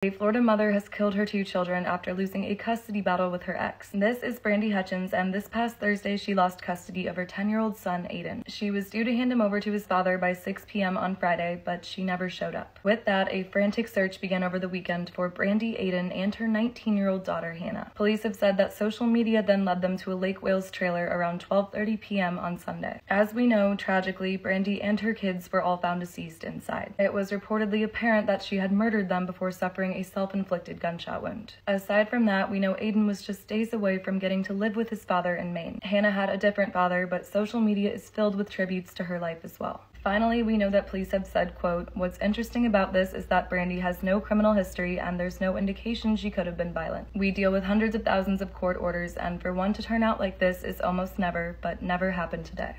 A Florida mother has killed her 2 children after losing a custody battle with her ex. This is Brandy Hutchins, and this past Thursday she lost custody of her 10-year-old son, Aiden. She was due to hand him over to his father by 6 p.m. on Friday, but she never showed up. With that, a frantic search began over the weekend for Brandy, Aiden, and her 19-year-old daughter, Hannah. Police have said that social media then led them to a Lake Wales trailer around 12:30 p.m. on Sunday. As we know, tragically, Brandy and her kids were all found deceased inside. It was reportedly apparent that she had murdered them before suffering a self-inflicted gunshot wound. Aside from that, we know Aiden was just days away from getting to live with his father in Maine. Hannah had a different father, but social media is filled with tributes to her life as well. Finally, we know that police have said, quote, "What's interesting about this is that Brandy has no criminal history and there's no indication she could have been violent. We deal with hundreds of thousands of court orders, and for one to turn out like this is almost never, but never happened today."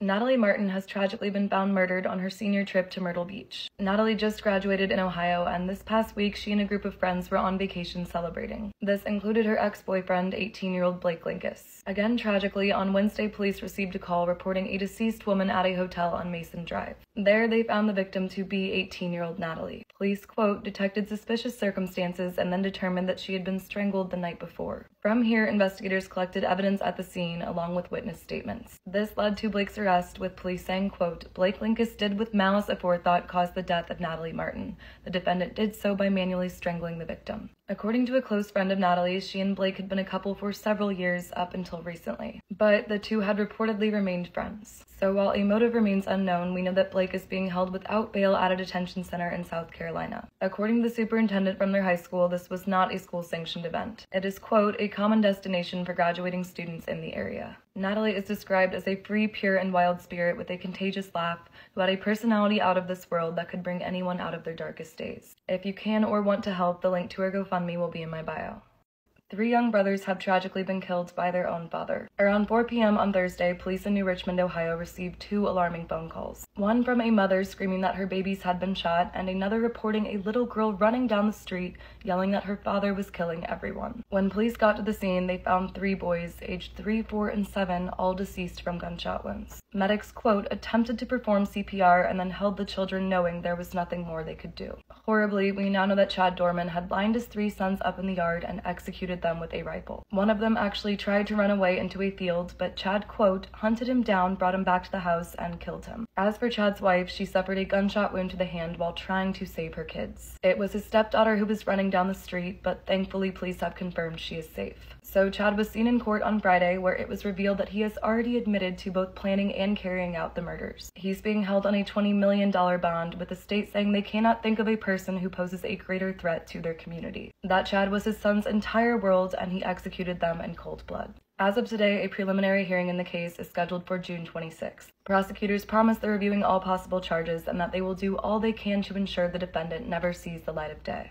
Natalie Martin has tragically been found murdered on her senior trip to Myrtle Beach. Natalie just graduated in Ohio, and this past week she and a group of friends were on vacation celebrating. This included her ex-boyfriend, 18-year-old Blake Linkus. Again, tragically, on Wednesday police received a call reporting a deceased woman at a hotel on Mason Drive. There, they found the victim to be 18-year-old Natalie. Police, quote, "detected suspicious circumstances and then determined that she had been strangled the night before." From here, investigators collected evidence at the scene along with witness statements. This led to Blake's arrest, with police saying, quote, "Blake Linkus did with malice aforethought cause the death of Natalie Martin. The defendant did so by manually strangling the victim." According to a close friend of Natalie's, she and Blake had been a couple for several years up until recently, but the two had reportedly remained friends. So while a motive remains unknown, we know that Blake is being held without bail at a detention center in South Carolina. According to the superintendent from their high school, this was not a school-sanctioned event. It is, quote, "a common destination for graduating students in the area." Natalie is described as a free, pure, and wild spirit with a contagious laugh who had a personality out of this world that could bring anyone out of their darkest days. If you can or want to help, the link to her GoFundMe will be in my bio. 3 young brothers have tragically been killed by their own father. Around 4 p.m. on Thursday, police in New Richmond, Ohio received 2 alarming phone calls. One from a mother screaming that her babies had been shot, and another reporting a little girl running down the street yelling that her father was killing everyone. When police got to the scene, they found 3 boys, aged 3, 4, and 7, all deceased from gunshot wounds. Medics, quote, "attempted to perform CPR and then held the children knowing there was nothing more they could do." Horribly, we now know that Chad Dorman had lined his 3 sons up in the yard and executed them with a rifle. One of them actually tried to run away into a field, but Chad, quote, "hunted him down, brought him back to the house, and killed him." As for Chad's wife, she suffered a gunshot wound to the hand while trying to save her kids. It was his stepdaughter who was running down the street, but thankfully police have confirmed she is safe. So Chad was seen in court on Friday, where it was revealed that he has already admitted to both planning and carrying out the murders. He's being held on a $20 million bond, with the state saying they cannot think of a person who poses a greater threat to their community. That Chad was his son's entire world, and he executed them in cold blood. As of today, a preliminary hearing in the case is scheduled for June 26th. Prosecutors promise they're reviewing all possible charges and that they will do all they can to ensure the defendant never sees the light of day.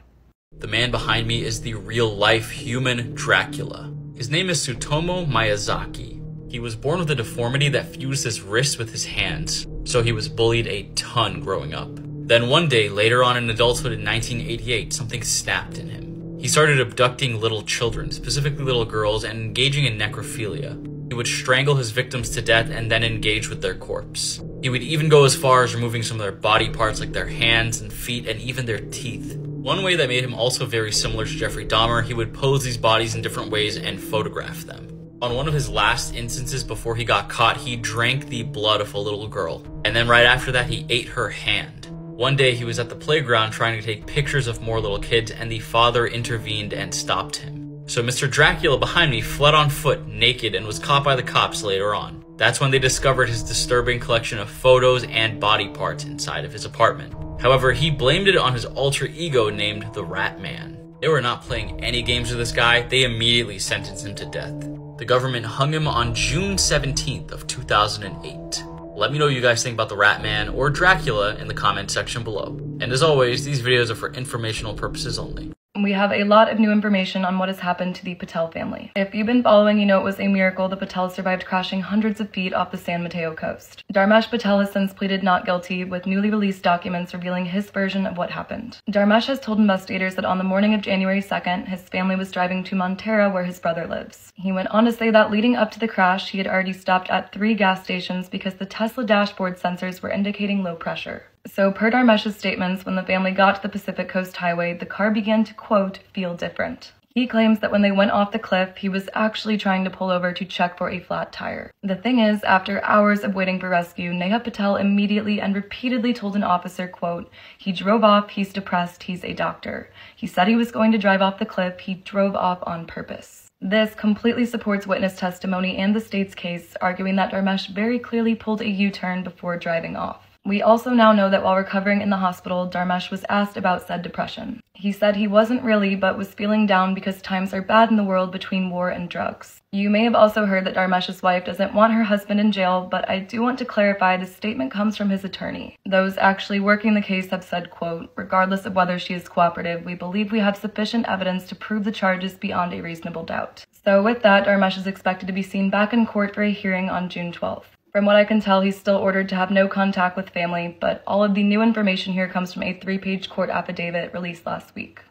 The man behind me is the real-life human Dracula. His name is Tsutomu Miyazaki. He was born with a deformity that fused his wrists with his hands, so he was bullied a ton growing up. Then one day, later on in adulthood in 1988, something snapped in him. He started abducting little children, specifically little girls, and engaging in necrophilia. He would strangle his victims to death and then engage with their corpse. He would even go as far as removing some of their body parts like their hands and feet and even their teeth. One way that made him also very similar to Jeffrey Dahmer, he would pose these bodies in different ways and photograph them. On one of his last instances before he got caught, he drank the blood of a little girl, and then right after that he ate her hand. One day he was at the playground trying to take pictures of more little kids, and the father intervened and stopped him. So Mr. Dracula behind me fled on foot, naked, and was caught by the cops later on. That's when they discovered his disturbing collection of photos and body parts inside of his apartment. However, he blamed it on his alter ego named the Rat Man. They were not playing any games with this guy, they immediately sentenced him to death. The government hung him on June 17th of 2008. Let me know what you guys think about the Rat Man or Dracula in the comment section below. And as always, these videos are for informational purposes only. We have a lot of new information on what has happened to the Patel family. If you've been following, you know it was a miracle the Patels survived crashing hundreds of feet off the San Mateo coast. Dharmesh Patel has since pleaded not guilty, with newly released documents revealing his version of what happened. Dharmesh has told investigators that on the morning of January 2nd, his family was driving to Montera, where his brother lives. He went on to say that leading up to the crash, he had already stopped at 3 gas stations because the Tesla dashboard sensors were indicating low pressure. So per Darmesh's statements, when the family got to the Pacific Coast Highway, the car began to, quote, feel different. He claims that when they went off the cliff, he was actually trying to pull over to check for a flat tire. The thing is, after hours of waiting for rescue, Neha Patel immediately and repeatedly told an officer, quote, he drove off, he's depressed, he's a doctor. He said he was going to drive off the cliff, he drove off on purpose. This completely supports witness testimony and the state's case, arguing that Darmesh very clearly pulled a U-turn before driving off. We also now know that while recovering in the hospital, Darmesh was asked about said depression. He said he wasn't really, but was feeling down because times are bad in the world between war and drugs. You may have also heard that Darmesh's wife doesn't want her husband in jail, but I do want to clarify this statement comes from his attorney. Those actually working the case have said, quote, regardless of whether she is cooperative, we believe we have sufficient evidence to prove the charges beyond a reasonable doubt. So with that, Darmesh is expected to be seen back in court for a hearing on June 12th. From what I can tell, he's still ordered to have no contact with family, but all of the new information here comes from a 3-page court affidavit released last week.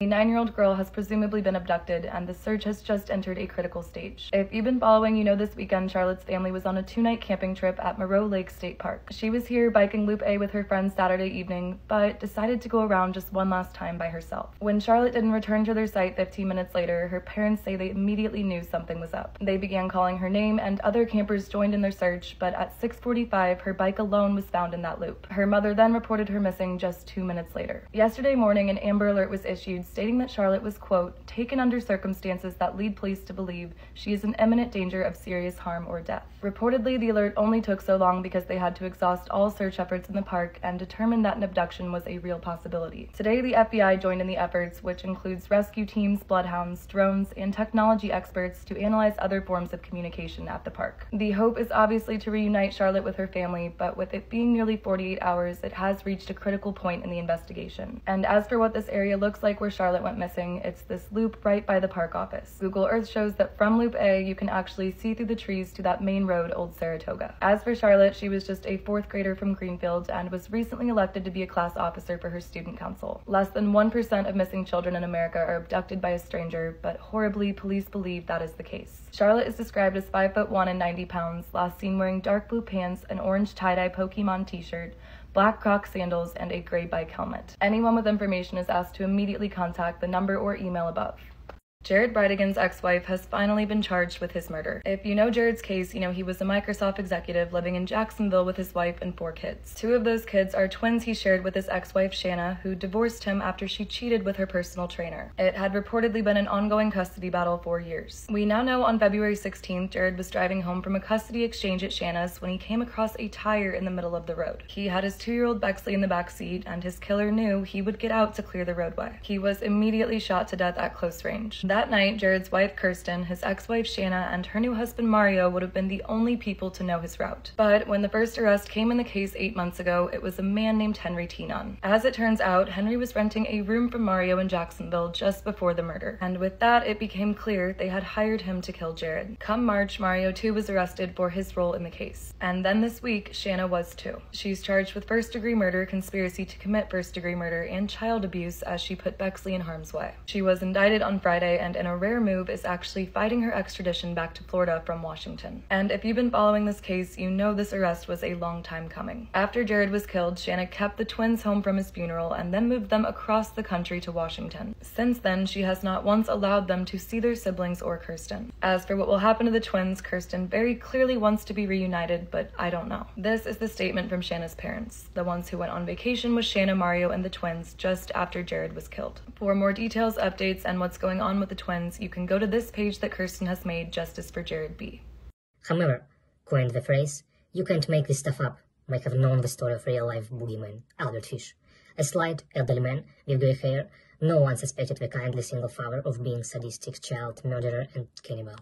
A 9-year-old girl has presumably been abducted, and the search has just entered a critical stage. If you've been following, you know this weekend Charlotte's family was on a 2-night camping trip at Moreau Lake State Park. She was here biking Loop A with her friends Saturday evening, but decided to go around just one last time by herself. When Charlotte didn't return to their site 15 minutes later, her parents say they immediately knew something was up. They began calling her name, and other campers joined in their search, but at 6:45, her bike alone was found in that loop. Her mother then reported her missing just 2 minutes later. Yesterday morning, an Amber Alert was issued stating that Charlotte was, quote, taken under circumstances that lead police to believe she is in imminent danger of serious harm or death. Reportedly, the alert only took so long because they had to exhaust all search efforts in the park and determine that an abduction was a real possibility. Today, the FBI joined in the efforts, which includes rescue teams, bloodhounds, drones, and technology experts to analyze other forms of communication at the park. The hope is obviously to reunite Charlotte with her family, but with it being nearly 48 hours, it has reached a critical point in the investigation. And as for what this area looks like where Charlotte went missing, it's this loop right by the park office. Google Earth shows that from Loop A, you can actually see through the trees to that main road, Old Saratoga. As for Charlotte, she was just a 4th grader from Greenfield and was recently elected to be a class officer for her student council. Less than 1% of missing children in America are abducted by a stranger, but horribly, police believe that is the case. Charlotte is described as 5'1" and 90 pounds, last seen wearing dark blue pants, an orange tie-dye Pokemon t-shirt, black Crocs sandals, and a gray bike helmet. Anyone with information is asked to immediately contact the number or email above. Jared Bridegan's ex-wife has finally been charged with his murder. If you know Jared's case, you know he was a Microsoft executive living in Jacksonville with his wife and 4 kids. 2 of those kids are twins he shared with his ex-wife Shanna, who divorced him after she cheated with her personal trainer. It had reportedly been an ongoing custody battle for years. We now know on February 16th, Jared was driving home from a custody exchange at Shanna's when he came across a tire in the middle of the road. He had his 2-year-old Bexley in the back seat, and his killer knew he would get out to clear the roadway. He was immediately shot to death at close range. That night, Jared's wife Kirsten, his ex-wife Shanna, and her new husband Mario would have been the only people to know his route. But when the first arrest came in the case 8 months ago, it was a man named Henry Tienon. As it turns out, Henry was renting a room from Mario in Jacksonville just before the murder, and with that it became clear they had hired him to kill Jared. Come March, Mario too was arrested for his role in the case. And then this week, Shanna was too. She's charged with first-degree murder, conspiracy to commit first-degree murder, and child abuse as she put Bexley in harm's way. She was indicted on Friday, and in a rare move is actually fighting her extradition back to Florida from Washington. And if you've been following this case, you know this arrest was a long time coming. After Jared was killed, Shanna kept the twins home from his funeral and then moved them across the country to Washington. Since then, she has not once allowed them to see their siblings or Kirsten. As for what will happen to the twins, Kirsten very clearly wants to be reunited, but I don't know. This is the statement from Shanna's parents, the ones who went on vacation with Shanna, Mario, and the twins just after Jared was killed. For more details, updates, and what's going on with the twins, you can go to this page that Kirsten has made, Justice for Jared B. Hammer coined the phrase, "You can't make this stuff up," might have known the story of real-life boogeyman, Albert Fish. A slight, elderly man with grey hair, no one suspected the kindly single father of being sadistic child murderer and cannibal.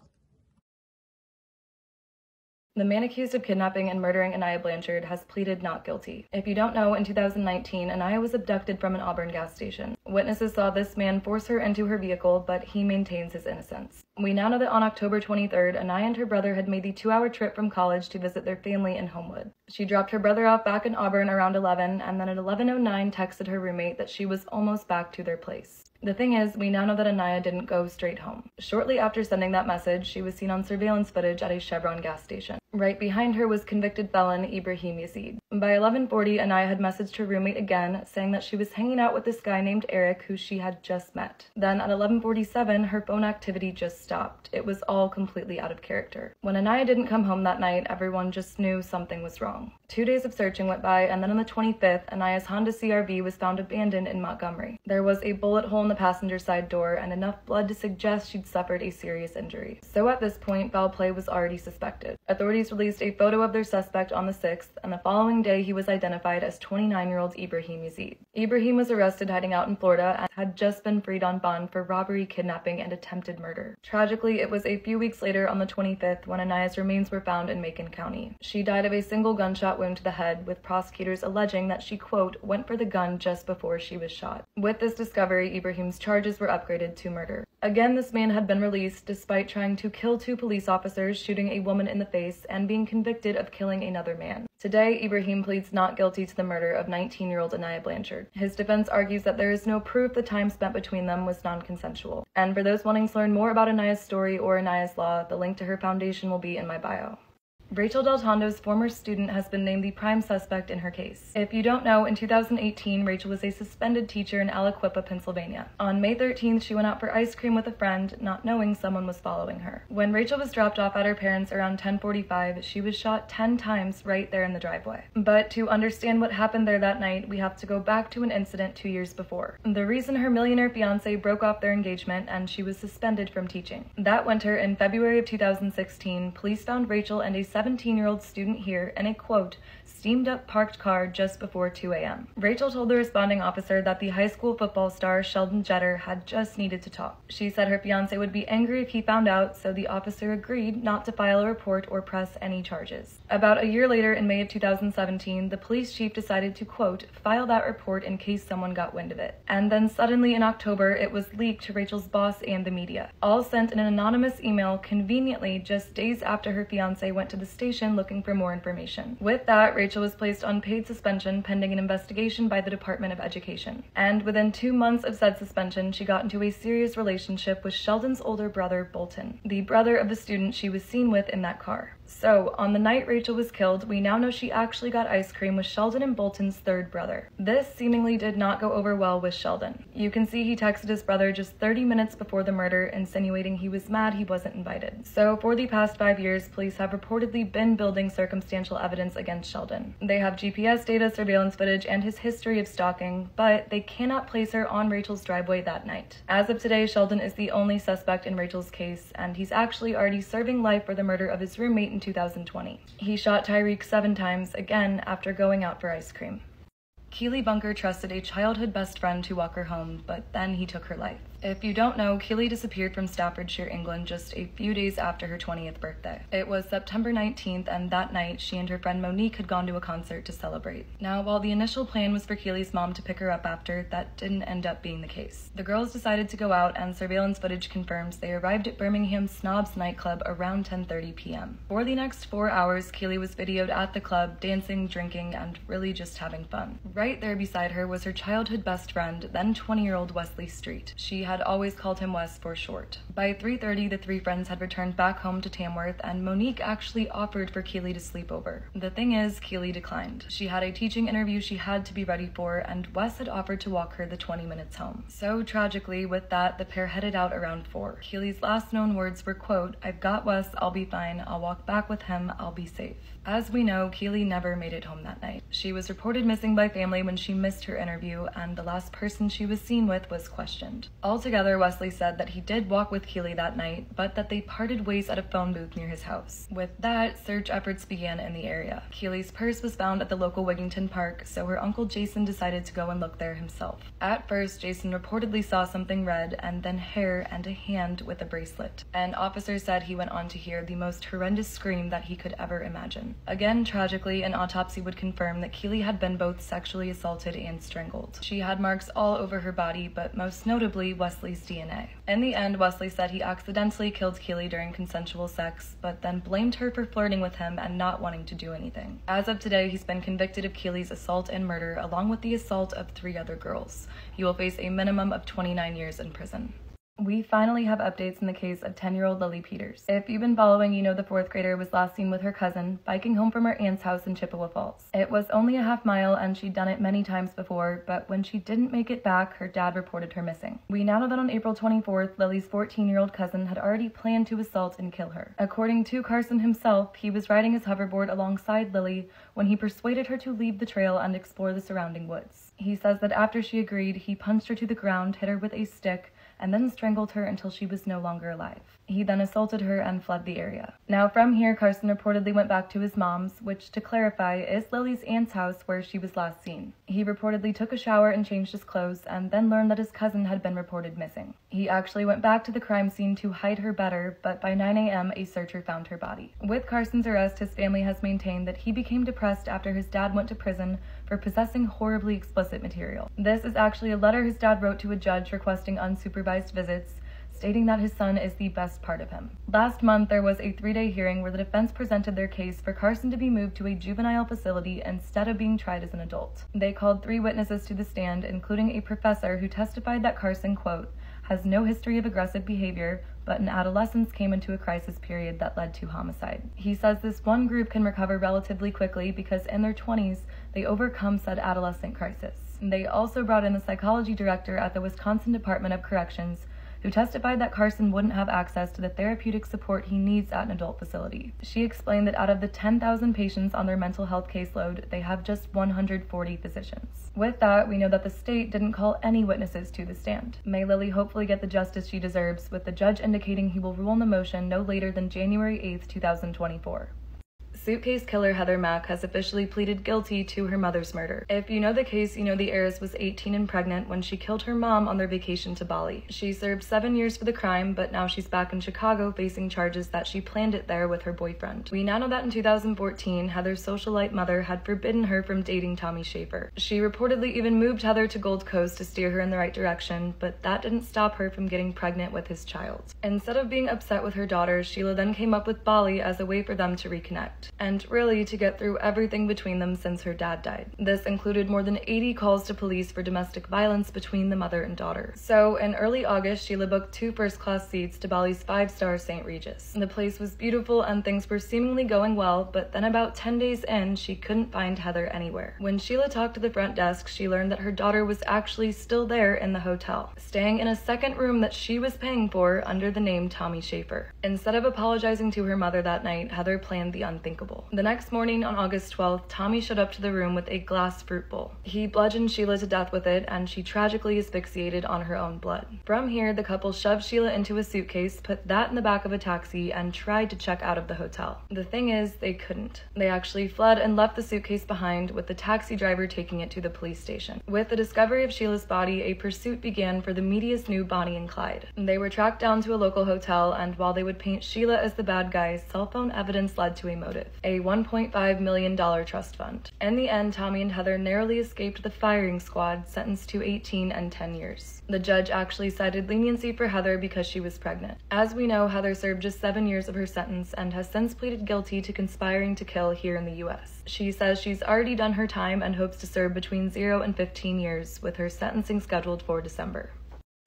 The man accused of kidnapping and murdering Anaya Blanchard has pleaded not guilty. If you don't know, in 2019, Anaya was abducted from an Auburn gas station. Witnesses saw this man force her into her vehicle, but he maintains his innocence. We now know that on October 23rd, Anaya and her brother had made the 2-hour trip from college to visit their family in Homewood. She dropped her brother off back in Auburn around 11, and then at 11:09 texted her roommate that she was almost back to their place. The thing is, we now know that Anaya didn't go straight home. Shortly after sending that message, she was seen on surveillance footage at a Chevron gas station. Right behind her was convicted felon Ibrahim Yazid. By 11:40, Anaya had messaged her roommate again, saying that she was hanging out with this guy named Eric who she had just met. Then at 11:47, her phone activity just stopped. It was all completely out of character. When Anaya didn't come home that night, everyone just knew something was wrong. 2 days of searching went by, and then on the 25th, Anaya's Honda CR-V was found abandoned in Montgomery. There was a bullet hole in the passenger side door and enough blood to suggest she'd suffered a serious injury. So at this point, foul play was already suspected. Authorities released a photo of their suspect on the 6th, and the following day he was identified as 29-year-old Ibrahim Yazid. Ibrahim was arrested hiding out in Florida and had just been freed on bond for robbery, kidnapping, and attempted murder. Tragically, it was a few weeks later on the 25th when Anaya's remains were found in Macon County. She died of a single gunshot wound to the head, with prosecutors alleging that she, quote, went for the gun just before she was shot. With this discovery, Ibrahim's charges were upgraded to murder. Again, this man had been released despite trying to kill 2 police officers, shooting a woman in the face, and being convicted of killing another man. Today, Ibrahim pleads not guilty to the murder of 19-year-old Anaya Blanchard. His defense argues that there is no proof the time spent between them was non-consensual. And for those wanting to learn more about Anaya's story or Anaya's law, the link to her foundation will be in my bio. Rachel Del Tondo's former student has been named the prime suspect in her case. If you don't know, in 2018, Rachel was a suspended teacher in Aliquippa, Pennsylvania. On May 13th, she went out for ice cream with a friend, not knowing someone was following her. When Rachel was dropped off at her parents' around 10:45, she was shot 10 times right there in the driveway. But to understand what happened there that night, we have to go back to an incident 2 years before. The reason her millionaire fiancé broke off their engagement and she was suspended from teaching. That winter, in February of 2016, police found Rachel and a 17-year-old student here in a, quote, steamed up parked car just before 2 a.m. Rachel told the responding officer that the high school football star Sheldon Jeter had just needed to talk. She said her fiancé would be angry if he found out, so the officer agreed not to file a report or press any charges. About a year later, in May of 2017, the police chief decided to, quote, file that report in case someone got wind of it. And then suddenly in October, it was leaked to Rachel's boss and the media, all sent in an anonymous email conveniently just days after her fiancé went to the station looking for more information. With that, Rachel was placed on paid suspension pending an investigation by the Department of Education. And within 2 months of said suspension, she got into a serious relationship with Sheldon's older brother, Bolton, the brother of the student she was seen with in that car. So, on the night Rachel was killed, we now know she actually got ice cream with Sheldon and Bolton's third brother. This seemingly did not go over well with Sheldon. You can see he texted his brother just 30 minutes before the murder, insinuating he was mad he wasn't invited. So, for the past 5 years, police have reportedly been building circumstantial evidence against Sheldon. They have GPS data, surveillance footage, and his history of stalking, but they cannot place her on Rachel's driveway that night. As of today, Sheldon is the only suspect in Rachel's case, and he's actually already serving life for the murder of his roommate in 2020. He shot Tyreek 7 times, again after going out for ice cream. Keely Bunker trusted a childhood best friend to walk her home, but then he took her life. If you don't know, Keely disappeared from Staffordshire, England just a few days after her 20th birthday. It was September 19th, and that night, she and her friend Monique had gone to a concert to celebrate. Now, while the initial plan was for Keely's mom to pick her up after, that didn't end up being the case. The girls decided to go out, and surveillance footage confirms they arrived at Birmingham's Snobs nightclub around 10:30 p.m. For the next 4 hours, Keely was videoed at the club, dancing, drinking, and really just having fun. Right there beside her was her childhood best friend, then 20-year-old Wesley Street. She had always called him Wes for short. By 3:30, the 3 friends had returned back home to Tamworth, and Monique actually offered for Keely to sleep over. The thing is, Keely declined. She had a teaching interview she had to be ready for, and Wes had offered to walk her the 20 minutes home. So tragically, with that, the pair headed out around 4. Keely's last known words were, quote, I've got Wes, I'll be fine, I'll walk back with him, I'll be safe. As we know, Keely never made it home that night. She was reported missing by family when she missed her interview, and the last person she was seen with was questioned. Altogether, Wesley said that he did walk with Keely that night, but that they parted ways at a phone booth near his house. With that, search efforts began in the area. Keely's purse was found at the local Wigington Park, so her uncle Jason decided to go and look there himself. At first, Jason reportedly saw something red, and then hair and a hand with a bracelet. An officer said he went on to hear the most horrendous scream that he could ever imagine. Again, tragically, an autopsy would confirm that Keely had been both sexually assaulted and strangled. She had marks all over her body, but most notably, Wesley's DNA. In the end, Wesley said he accidentally killed Keely during consensual sex, but then blamed her for flirting with him and not wanting to do anything. As of today, he's been convicted of Keely's assault and murder, along with the assault of 3 other girls. He will face a minimum of 29 years in prison. We finally have updates in the case of 10-year-old Lily Peters. If you've been following, you know the 4th grader was last seen with her cousin, biking home from her aunt's house in Chippewa Falls. It was only a half mile and she'd done it many times before, but when she didn't make it back, her dad reported her missing. We now know that on April 24th, Lily's 14-year-old cousin had already planned to assault and kill her. According to Carson himself, he was riding his hoverboard alongside Lily when he persuaded her to leave the trail and explore the surrounding woods. He says that after she agreed, he punched her to the ground, hit her with a stick, and then strangled her until she was no longer alive. He then assaulted her and fled the area. Now from here, Carson reportedly went back to his mom's, which, to clarify, is Lily's aunt's house where she was last seen. He reportedly took a shower and changed his clothes, and then learned that his cousin had been reported missing. He actually went back to the crime scene to hide her better, but by 9 a.m. a searcher found her body. With Carson's arrest, his family has maintained that he became depressed after his dad went to prison for possessing horribly explicit material. This is actually a letter his dad wrote to a judge requesting unsupervised visits, stating that his son is the best part of him. Last month, there was a 3-day hearing where the defense presented their case for Carson to be moved to a juvenile facility instead of being tried as an adult. They called 3 witnesses to the stand, including a professor who testified that Carson, quote, has no history of aggressive behavior, but in adolescence came into a crisis period that led to homicide. He says this one group can recover relatively quickly because in their 20s, they overcome said adolescent crisis. They also brought in the psychology director at the Wisconsin Department of Corrections, who testified that Carson wouldn't have access to the therapeutic support he needs at an adult facility. She explained that out of the 10,000 patients on their mental health caseload, they have just 140 physicians. With that, we know that the state didn't call any witnesses to the stand. May Lily hopefully get the justice she deserves, with the judge indicating he will rule on the motion no later than January 8th, 2024. Suitcase killer Heather Mack has officially pleaded guilty to her mother's murder. If you know the case, you know the heiress was 18 and pregnant when she killed her mom on their vacation to Bali. She served 7 years for the crime, but now she's back in Chicago facing charges that she planned it there with her boyfriend. We now know that in 2014, Heather's socialite mother had forbidden her from dating Tommy Schaefer. She reportedly even moved Heather to Gold Coast to steer her in the right direction, but that didn't stop her from getting pregnant with his child. Instead of being upset with her daughter, Sheila then came up with Bali as a way for them to reconnect, and really to get through everything between them since her dad died. This included more than 80 calls to police for domestic violence between the mother and daughter. So in early August, Sheila booked 2 first-class seats to Bali's 5-star St. Regis. The place was beautiful and things were seemingly going well, but then about 10 days in, she couldn't find Heather anywhere. When Sheila talked to the front desk, she learned that her daughter was actually still there in the hotel, staying in a second room that she was paying for under the name Tommy Schaefer. Instead of apologizing to her mother that night, Heather planned the unthinkable. The next morning, on August 12th, Tommy showed up to the room with a glass fruit bowl. He bludgeoned Sheila to death with it, and she tragically asphyxiated on her own blood. From here, the couple shoved Sheila into a suitcase, put that in the back of a taxi, and tried to check out of the hotel. The thing is, they couldn't. They actually fled and left the suitcase behind, with the taxi driver taking it to the police station. With the discovery of Sheila's body, a pursuit began for the media's new Bonnie and Clyde. They were tracked down to a local hotel, and while they would paint Sheila as the bad guy, cell phone evidence led to a motive: a $1.5 million trust fund. In the end, Tommy and Heather narrowly escaped the firing squad, sentenced to 18 and 10 years. The judge actually cited leniency for Heather because she was pregnant. As we know, Heather served just 7 years of her sentence and has since pleaded guilty to conspiring to kill here in the US. She says she's already done her time and hopes to serve between 0 and 15 years, with her sentencing scheduled for December.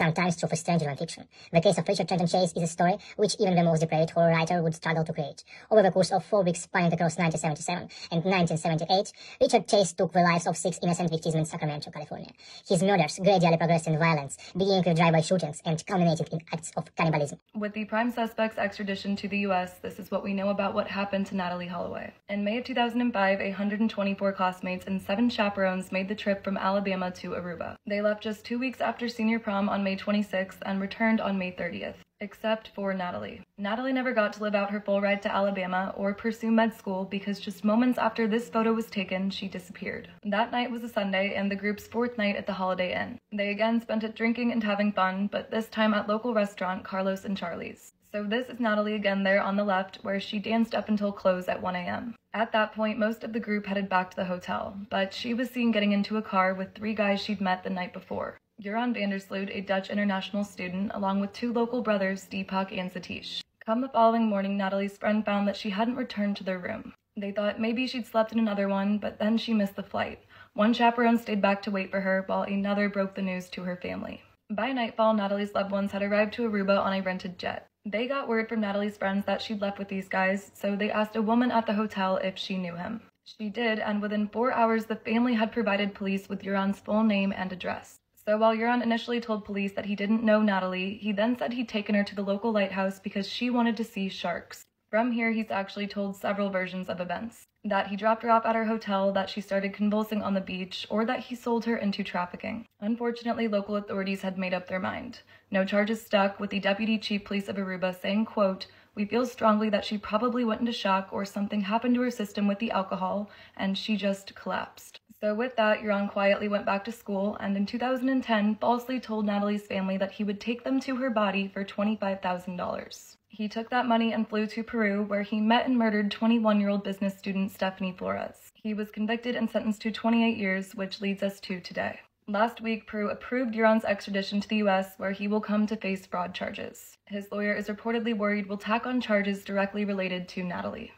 Sometimes true for stranger than fiction. The case of Richard Trenton Chase is a story which even the most depraved horror writer would struggle to create. Over the course of 4 weeks spanning across 1977 and 1978, Richard Chase took the lives of 6 innocent victims in Sacramento, California. His murders gradually progressed in violence, beginning with drive-by shootings and culminating in acts of cannibalism. With the prime suspect's extradition to the US, this is what we know about what happened to Natalie Holloway. In May of 2005, 124 classmates and 7 chaperones made the trip from Alabama to Aruba. They left just 2 weeks after senior prom on May 26th and returned on May 30th. Except for Natalie. Natalie never got to live out her full ride to Alabama or pursue med school because just moments after this photo was taken, she disappeared. That night was a Sunday and the group's 4th night at the Holiday Inn. They again spent it drinking and having fun, but this time at local restaurant Carlos and Charlie's. So this is Natalie again there on the left, where she danced up until close at 1 a.m. At that point, most of the group headed back to the hotel, but she was seen getting into a car with 3 guys she'd met the night before. Joran Vandersloot, a Dutch international student, along with 2 local brothers, Deepak and Satish. Come the following morning, Natalie's friend found that she hadn't returned to their room. They thought maybe she'd slept in another one, but then she missed the flight. One chaperone stayed back to wait for her, while another broke the news to her family. By nightfall, Natalie's loved ones had arrived to Aruba on a rented jet. They got word from Natalie's friends that she'd left with these guys, so they asked a woman at the hotel if she knew him. She did, and within 4 hours, the family had provided police with Yuran's full name and address. So while Yuran initially told police that he didn't know Natalie, he then said he'd taken her to the local lighthouse because she wanted to see sharks. From here, he's actually told several versions of events. That he dropped her off at her hotel, that she started convulsing on the beach, or that he sold her into trafficking. Unfortunately, local authorities had made up their mind. No charges stuck, with the Deputy Chief Police of Aruba saying, quote, "We feel strongly that she probably went into shock or something happened to her system with the alcohol, and she just collapsed." So with that, Yuran quietly went back to school, and in 2010, falsely told Natalie's family that he would take them to her body for $25,000. He took that money and flew to Peru, where he met and murdered 21-year-old business student Stephanie Flores. He was convicted and sentenced to 28 years, which leads us to today. Last week, Peru approved Yuran's extradition to the US, where he will come to face fraud charges. His lawyer is reportedly worried will tack on charges directly related to Natalie.